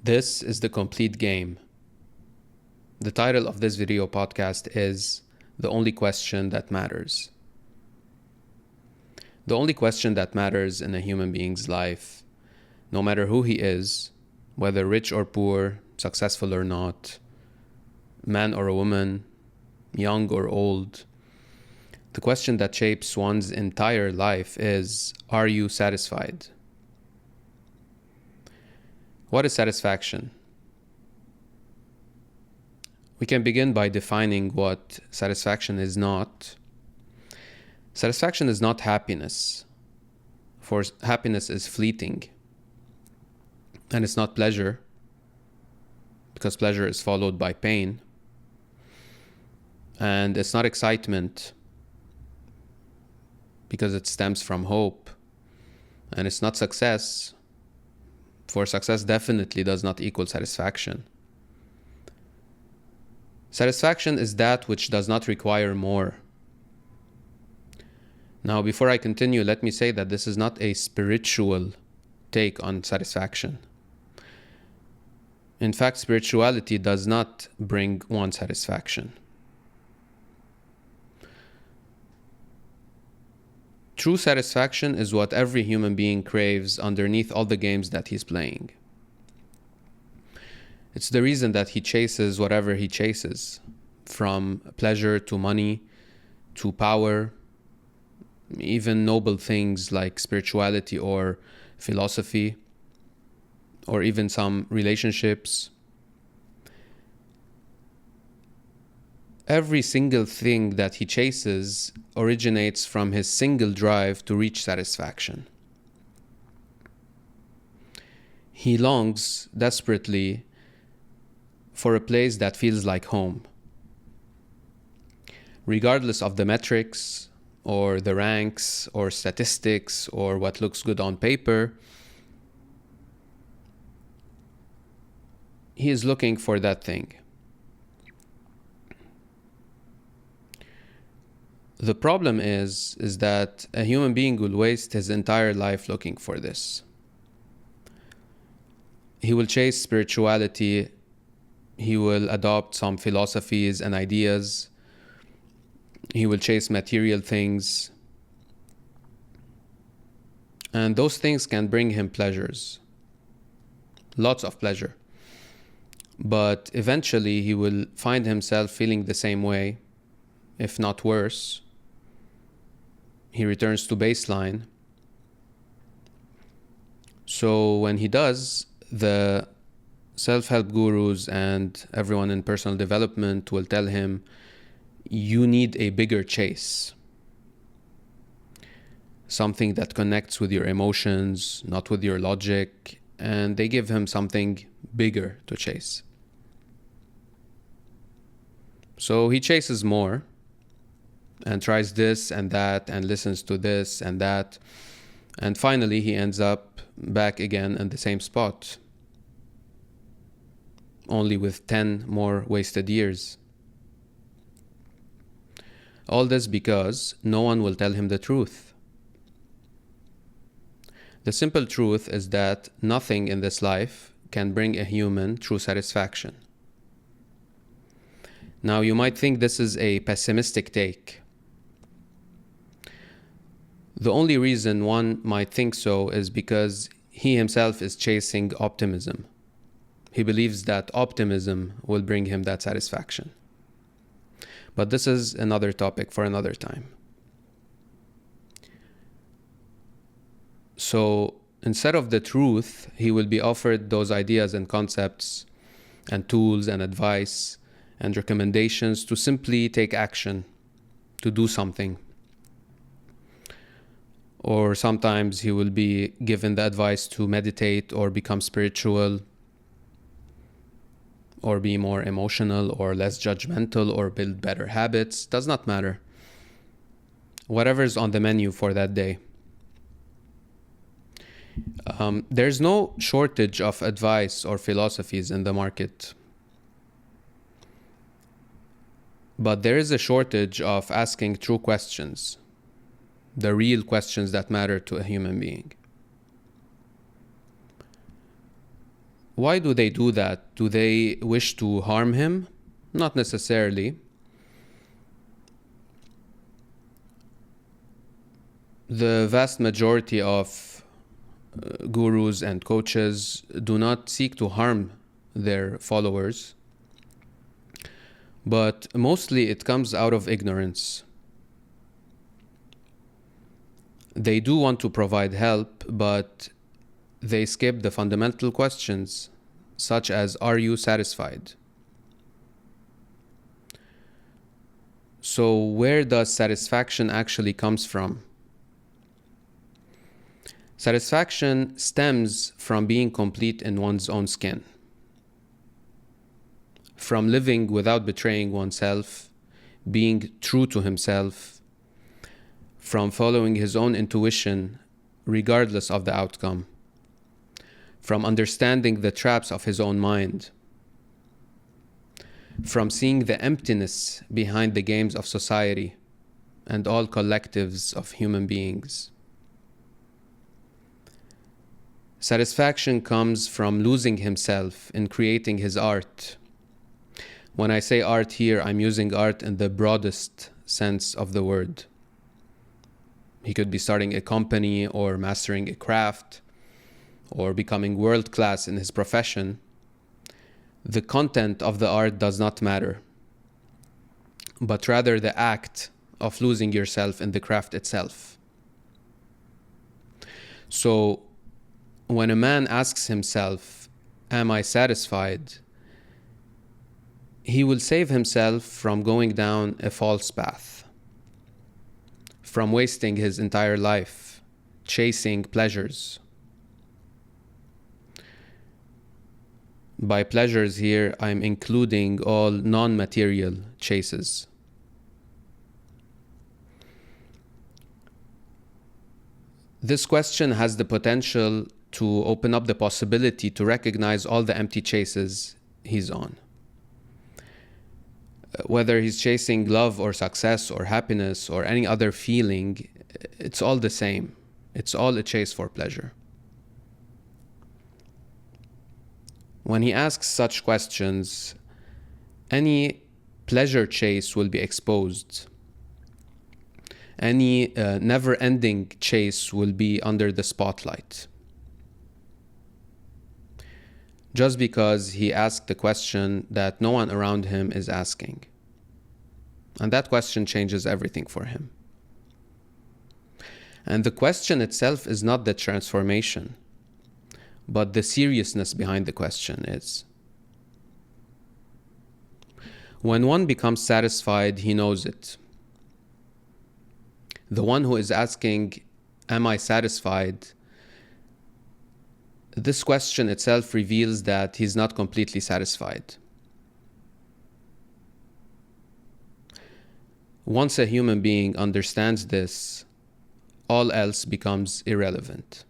This is the complete game. The title of this video podcast is The Only Question That Matters. The only question that matters in a human being's life, no matter who he is, whether rich or poor, successful or not, man or a woman, young or old, the question that shapes one's entire life is, are you satisfied? What is satisfaction? We can begin by defining what satisfaction is not. Satisfaction is not happiness, for happiness is fleeting. And it's not pleasure, because pleasure is followed by pain. And it's not excitement, because it stems from hope. And it's not success, for success definitely does not equal satisfaction. Satisfaction is that which does not require more. Now, before I continue, let me say that this is not a spiritual take on satisfaction. In fact, spirituality does not bring one satisfaction. True satisfaction is what every human being craves underneath all the games that he's playing. It's the reason that he chases whatever he chases, from pleasure to money to power, even noble things like spirituality or philosophy, or even some relationships. Every single thing that he chases originates from his single drive to reach satisfaction. He longs desperately for a place that feels like home. Regardless of the metrics or the ranks or statistics or what looks good on paper, he is looking for that thing. The problem is that a human being will waste his entire life looking for this. He will chase spirituality. He will adopt some philosophies and ideas. He will chase material things. And those things can bring him pleasures. Lots of pleasure. But eventually he will find himself feeling the same way, if not worse. He returns to baseline. So when he does, the self-help gurus and everyone in personal development will tell him, you need a bigger chase. Something that connects with your emotions, not with your logic, and they give him something bigger to chase. So he chases more and tries this and that and listens to this and that. And finally, he ends up back again in the same spot, only with 10 more wasted years. All this because no one will tell him the truth. The simple truth is that nothing in this life can bring a human true satisfaction. Now, you might think this is a pessimistic take. The only reason one might think so is because he himself is chasing optimism. He believes that optimism will bring him that satisfaction. But this is another topic for another time. So instead of the truth, he will be offered those ideas and concepts and tools and advice and recommendations to simply take action, to do something. Or sometimes he will be given the advice to meditate or become spiritual, or be more emotional or less judgmental or build better habits. Does not matter. Whatever's on the menu for that day. There's no shortage of advice or philosophies in the market. But there is a shortage of asking true questions, the real questions that matter to a human being. Why do they do that? Do they wish to harm him? Not necessarily. The vast majority of gurus and coaches do not seek to harm their followers, but mostly it comes out of ignorance. They do want to provide help, but they skip the fundamental questions, such as, are you satisfied? So where does satisfaction actually comes from? Satisfaction stems from being complete in one's own skin, from living without betraying oneself, being true to himself, from following his own intuition regardless of the outcome, from understanding the traps of his own mind, from seeing the emptiness behind the games of society and all collectives of human beings. Satisfaction comes from losing himself in creating his art. When I say art here, I'm using art in the broadest sense of the word. He could be starting a company or mastering a craft or becoming world-class in his profession. The content of the art does not matter, but rather the act of losing yourself in the craft itself. So, when a man asks himself, am I satisfied? He will save himself from going down a false path, from wasting his entire life chasing pleasures. By pleasures here, I'm including all non-material chases. This question has the potential to open up the possibility to recognize all the empty chases he's on. Whether he's chasing love or success or happiness or any other feeling, it's all the same. It's all a chase for pleasure. When he asks such questions, any pleasure chase will be exposed. Any never-ending chase will be under the spotlight. Just because he asked the question that no one around him is asking. And that question changes everything for him. And the question itself is not the transformation, but the seriousness behind the question is. When one becomes satisfied, he knows it. The one who is asking, am I satisfied? This question itself reveals that he's not completely satisfied. Once a human being understands this, all else becomes irrelevant.